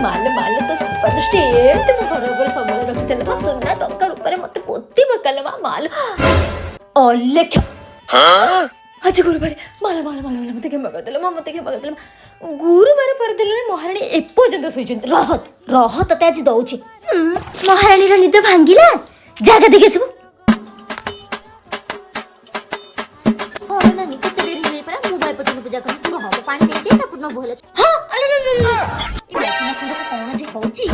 ମାଲ ମାଲ ତ ଦୃଷ୍ଟି ଏମିତି ମୋ ଘର ଉପରେ ସବୁବେଳେ ରଖିଥିଲେ ମା ସୁନା ଟଙ୍କା ରୂପରେ ମତେ ପୋତି ପକାଲେ ମା ମାଲ ଅଲେଖ ଆଜି ଗୁରୁବାର ମାଲ ମାଲ ମାଲ ମାଲ ମତେ କ୍ଷମା କରିଦେଲେ ମା ମତେ କ୍ଷମା କରିଦେଲେ ଗୁରୁବାର ପରଦିନ ମହାରାଣୀ ଏପର୍ଯ୍ୟନ୍ତ ଶୋଇଛନ୍ତି ରହ ରହ ତତେ ଆଜି ଦଉଛି ମହାରାଣୀର ନିଦ ଭାଙ୍ଗିଲା ଜାଗା ଦେଖି ଆସିବୁ ପୂଜା କରି ତୁ ରହ ପାଣି ଦେଇଛି ତା ପୂର୍ଣ୍ଣ ଭଲ କଣ ଯେ ହଉଛି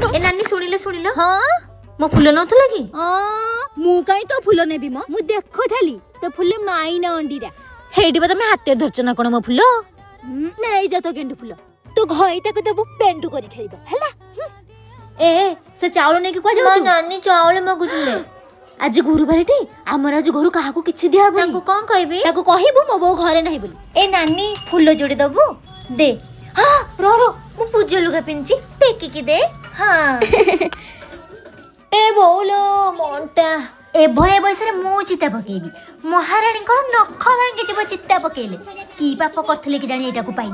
ଏ ନାନୀ ଶୁଣିଲ ହଁ ମୋ ଫୁଲ ନଉଥିଲା କି ମୁଁ କାଇଁ ତ ଫୁଲ ନେବି ମ ମୁଁ ଦେଖୁଥିଲି ତ ଫୁଲ ମାଇନା ଅଣ୍ଡିରା ହେଇଟି ବା ତମେ ହାତରେ ଧରଛ ନା କଣ ମୋ ଫୁଲ ନେଇ ଯା ତ ଗେଣ୍ଡୁ ଫୁଲ ତୁ ଘଇ ତାକୁ ଦେବୁ ପେଣ୍ଡୁ କରି ଖେଳିବ ହେଲା ଏ ସେ ଚାଉଳ ନେଇକି କୁଆ ଯାଉଛୁ ନାନୀ ଚାଉଳ ମାଗୁଥିଲେ ଆଜି ଗୁରୁବାରଟି ଆମର ଆଜି ଘରୁ କାହାକୁ କିଛି ଦିଆ ହବନି ତାକୁ କଣ କହିବି ତାକୁ କହିବୁ ମୋ ବୋଉ ଘରେ ନାହିଁ ବୋଲି ଏ ନାନୀ ଫୁଲ ଯୋଡ଼ି ଦବୁ ଦେ ହଁ ର ମୁଁ ପୂଜା ଲୁଗା ପିନ୍ଧଛି ଟେକିକି ଦେ ହଁ ଏ ବୋଉଲୋ ମଣ୍ଟା ଏଭଳିଆ ବୟସରେ ମୁଁ ଚିତା ପକେଇବି ମହାରାଣୀଙ୍କର ନଖ ଭାଙ୍ଗିଯିବ ଚିତା ପକେଇଲେ କି ପାପ କରିଥିଲେ କି ଜାଣି ଏଇଟାକୁ ପାଇ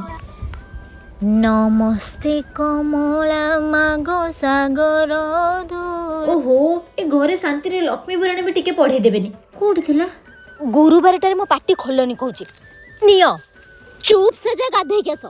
ନମସ୍ତେ କମଳା ମାଗ ସାଗର ଓହୋ ଏ ଘରେ ଶାନ୍ତିରେ ଲକ୍ଷ୍ମୀ ପୁରାଣ ବି ଟିକେ ପଢେଇ ଦେବେନି କୋଉଠି ଥିଲା ଗୁରୁବାରଟାରେ ମୋ ପାଟି ଖୋଲନି କହୁଛି ନିଅ ଚୁପ୍ ସେ ଯା ଗାଧେଇକି ଆସ